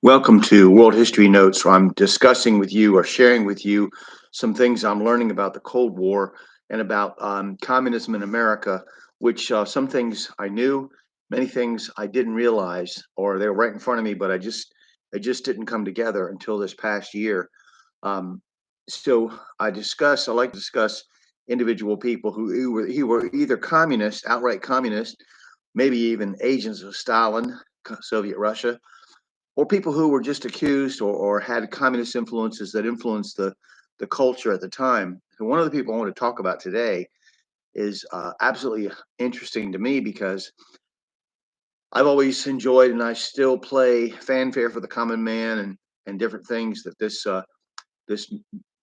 Welcome to World History Notes, where I'm discussing with you or sharing with you some things I'm learning about the Cold War and about communism in America, which some things I knew, many things I didn't realize, or they were right in front of me, but I just didn't come together until this past year. Um, I like to discuss individual people who were either communist, outright communist, maybe even agents of Stalin, Soviet Russia, or people who were just accused or had communist influences that influenced the culture at the time. And one of the people I want to talk about today is absolutely interesting to me because I've always enjoyed and I still play fanfare for the common man and different things that this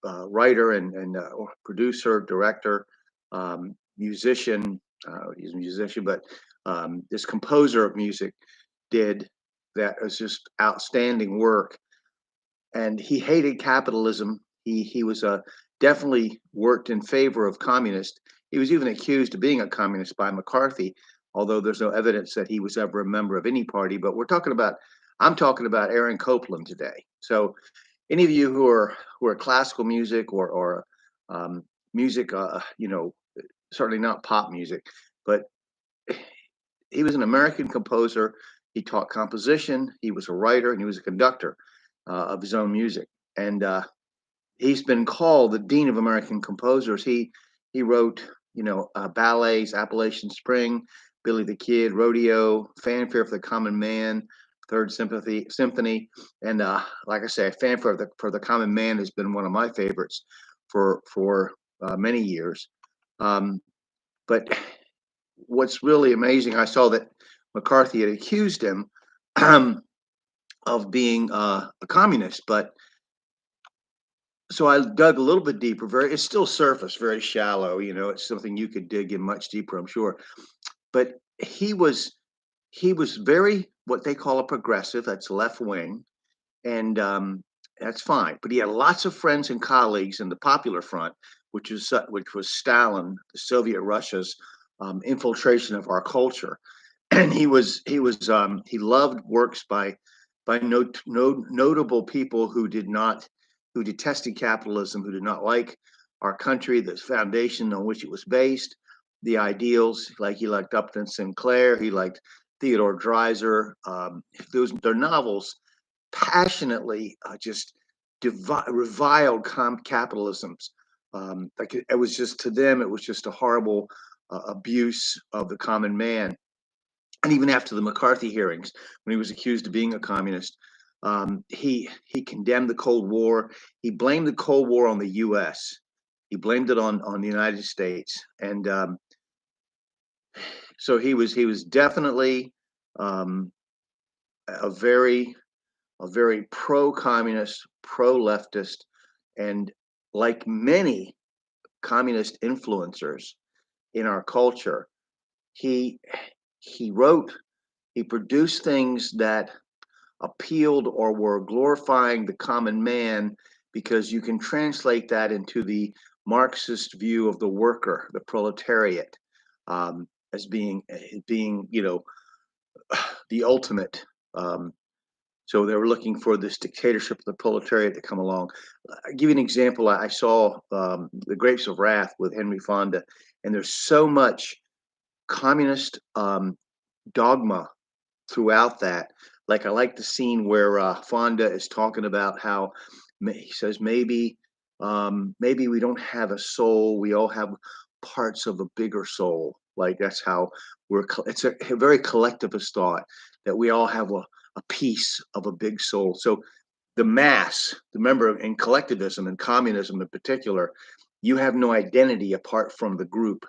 writer and or producer, director, musician, he's a musician, but this composer of music did that was just outstanding work, and he hated capitalism. He was definitely worked in favor of communist. He was even accused of being a communist by McCarthy, although there's no evidence that he was ever a member of any party. But I'm talking about Aaron Copland today. So any of you who are classical music or music, certainly not pop music, but he was an American composer. He taught composition. He was a writer and he was a conductor of his own music. And he's been called the dean of American composers. He wrote, ballets, Appalachian Spring, Billy the Kid, Rodeo, Fanfare for the Common Man, Third Symphony, and like I say, Fanfare for the Common Man has been one of my favorites for many years. But what's really amazing, I saw that McCarthy had accused him of being a communist, but so I dug a little bit deeper. It's still surface, very shallow. It's something you could dig in much deeper, I'm sure. But he was he was very what they call a progressive. That's left wing, and that's fine. But he had lots of friends and colleagues in the Popular Front, which was Stalin, the Soviet Russia's infiltration of our culture. And he loved works by notable people who detested capitalism, who did not like our country, the foundation on which it was based, the ideals. Like he liked Upton Sinclair, he liked Theodore Dreiser. Those their novels passionately just reviled capitalisms. Like it was just to them, it was just a horrible abuse of the common man. And even after the McCarthy hearings, when he was accused of being a communist, he condemned the Cold War. He blamed the Cold War on the U.S. He blamed it on the United States, and so he was definitely um, a very pro-communist, pro-leftist, and like many communist influencers in our culture, he he wrote, he produced things that appealed or were glorifying the common man, because you can translate that into the Marxist view of the worker, the proletariat, as being the ultimate. Um, so they were looking for this dictatorship of the proletariat to come along. I'll give you an example. I saw The Grapes of Wrath with Henry Fonda, and there's so much communist dogma throughout that. Like I like the scene where Fonda is talking about how he says maybe we don't have a soul, we all have parts of a bigger soul. Like that's how it's a very collectivist thought that we all have a piece of a big soul. So the mass, remember, in collectivism and communism in particular, you have no identity apart from the group.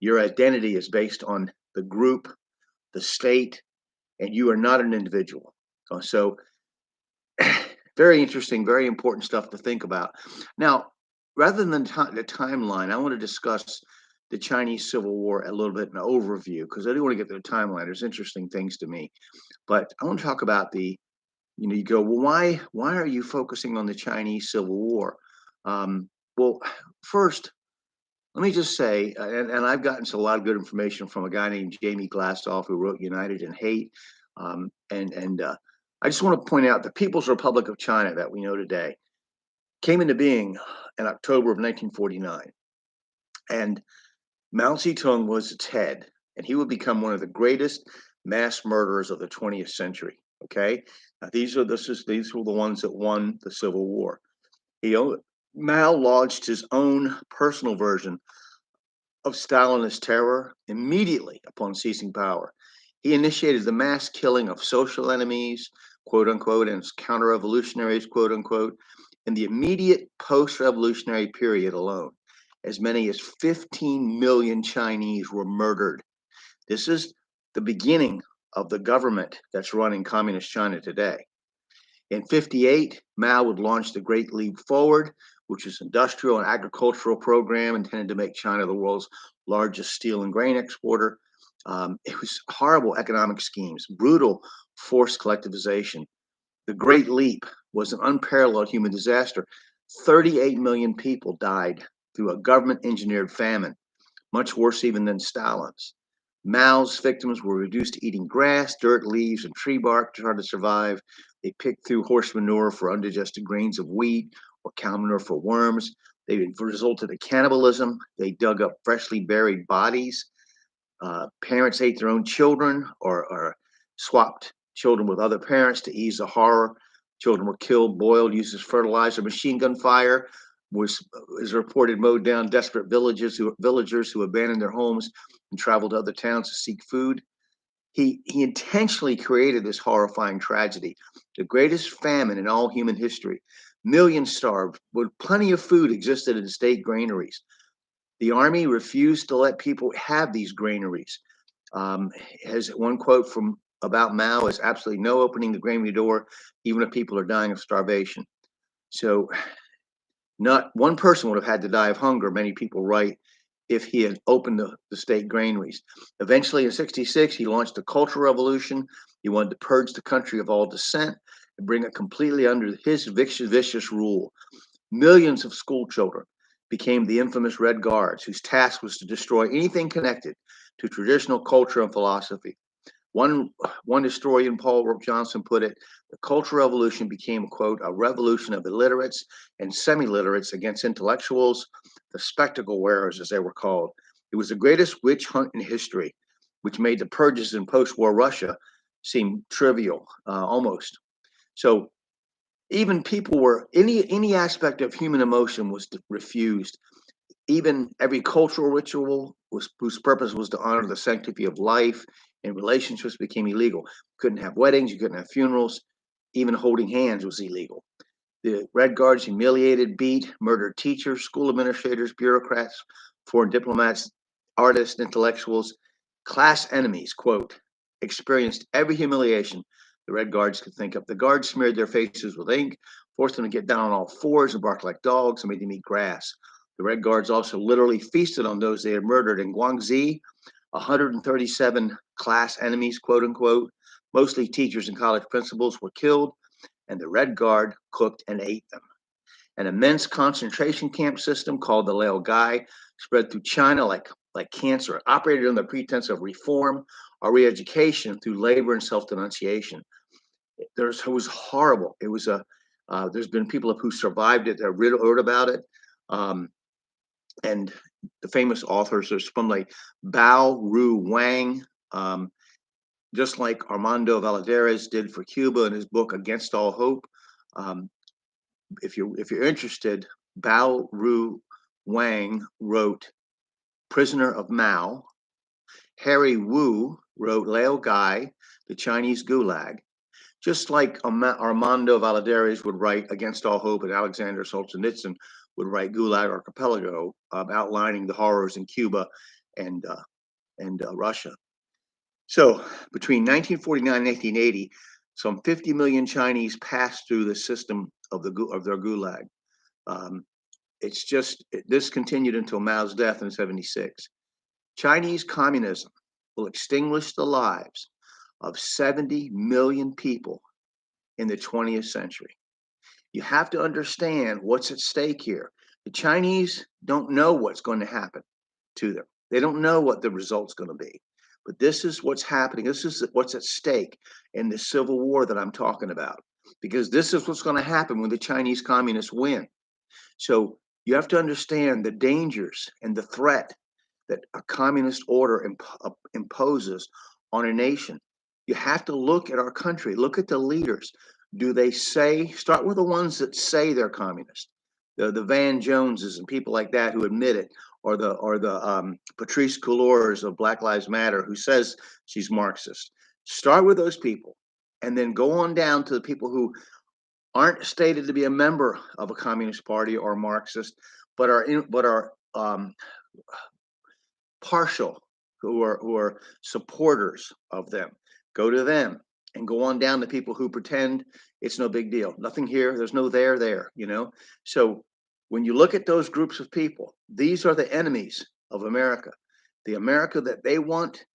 Your identity is based on the group, the state, and you are not an individual. So, very interesting, very important stuff to think about. Now, rather than the timeline, I want to discuss the Chinese Civil War a little bit, an overview, because I do want to get to the timeline. There's interesting things to me, but I want to talk about you go, well, why are you focusing on the Chinese Civil War? Um, well, first, let me just say, and I've gotten a lot of good information from a guy named Jamie Glassoff, who wrote United in Hate, and I just want to point out the People's Republic of China that we know today came into being in October of 1949, and Mao Zedong was its head, and he would become one of the greatest mass murderers of the 20th century. Okay, now these were the ones that won the Civil War. He Mao launched his own personal version of Stalinist terror immediately upon seizing power. He initiated the mass killing of social enemies, quote unquote, and counter revolutionaries, quote unquote, in the immediate post revolutionary period alone. As many as 15 million Chinese were murdered. This is the beginning of the government that's running communist China today. In 58, Mao would launch the Great Leap Forward, which is an industrial and agricultural program intended to make China the world's largest steel and grain exporter. It was horrible economic schemes, brutal forced collectivization. The Great Leap was an unparalleled human disaster. 38 million people died through a government engineered famine, much worse even than Stalin's. Mao's victims were reduced to eating grass, dirt, leaves, and tree bark to try to survive. They picked through horse manure for undigested grains of wheat or cow manure for worms. They resulted in cannibalism. They dug up freshly buried bodies. Parents ate their own children or swapped children with other parents to ease the horror. Children were killed, boiled, used as fertilizer. Machine gun fire was reported mowed down desperate villagers who abandoned their homes and traveled to other towns to seek food. He intentionally created this horrifying tragedy, the greatest famine in all human history. Millions starved, but plenty of food existed in state granaries. The army refused to let people have these granaries. Has one quote from about Mao is absolutely no opening the granary door, even if people are dying of starvation. So not one person would have had to die of hunger, many people write, if he had opened the state granaries. Eventually, in 66, he launched a cultural revolution. He wanted to purge the country of all dissent and bring it completely under his vicious rule. Millions of school children became the infamous Red Guards, whose task was to destroy anything connected to traditional culture and philosophy. One, one historian, Paul Johnson, put it, the Cultural Revolution became, quote, a revolution of illiterates and semi-literates against intellectuals, the spectacle wearers, as they were called. It was the greatest witch hunt in history, which made the purges in post-war Russia seem trivial, almost. So even people were, any aspect of human emotion was refused. Even every cultural ritual whose purpose was to honor the sanctity of life and relationships became illegal. Couldn't have weddings, you couldn't have funerals, even holding hands was illegal. The Red Guards humiliated, beat, murdered teachers, school administrators, bureaucrats, foreign diplomats, artists, intellectuals, class enemies, quote, experienced every humiliation the Red Guards could think of. The guards smeared their faces with ink, forced them to get down on all fours and bark like dogs, and made them eat grass. The Red Guards also literally feasted on those they had murdered. In Guangxi, 137 class enemies, quote unquote, mostly teachers and college principals, were killed, and the Red Guard cooked and ate them. An immense concentration camp system called the Laogai spread through China like cancer. It operated on the pretense of reform or re-education through labor and self-denunciation. It was horrible. It was there's been people who survived it that wrote about it. And the famous authors are from like Bao Ru Wang, just like Armando Valadares did for Cuba in his book Against All Hope. If you're interested, Bao Ru Wang wrote Prisoner of Mao. Harry Wu wrote Laogai, The Chinese Gulag. Just like Armando Valadares would write Against All Hope, and Alexander Solzhenitsyn would write Gulag Archipelago, outlining the horrors in Cuba and Russia. So between 1949 and 1980, some 50 million Chinese passed through the system of their Gulag. This continued until Mao's death in 76. Chinese communism will extinguish the lives of 70 million people in the 20th century. You have to understand what's at stake here. The Chinese don't know what's going to happen to them. They don't know what the result's going to be. But this is what's happening. This is what's at stake in the civil war that I'm talking about, because this is what's going to happen when the Chinese communists win. So you have to understand the dangers and the threat that a communist order imposes on a nation. You have to look at our country, look at the leaders. Do they start with the ones that say they're communist, the Van Joneses and people like that who admit it, or the Patrice Cullors of Black Lives Matter who says she's Marxist. Start with those people, and then go on down to the people who aren't stated to be a member of a communist party or Marxist, but are partial, who are supporters of them. Go to them, and go on down to people who pretend it's no big deal. Nothing here, there's no there, you know? So when you look at those groups of people, these are the enemies of America. The America that they want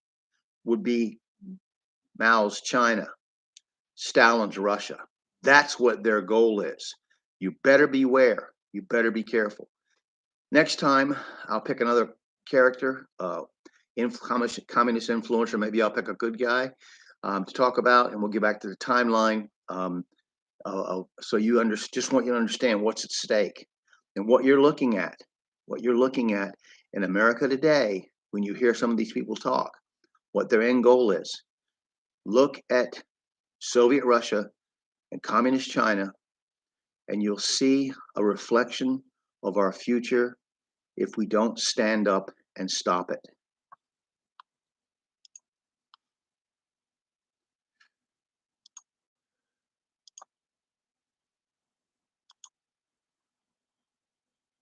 would be Mao's China, Stalin's Russia. That's what their goal is. You better beware. You better be careful. Next time, I'll pick another character, communist influencer. Maybe I'll pick a good guy to talk about, and we'll get back to the timeline. So just want you to understand what's at stake and what you're looking at. What you're looking at in America today, when you hear some of these people talk, what their end goal is. Look at Soviet Russia and communist China, and you'll see a reflection of our future if we don't stand up and stop it.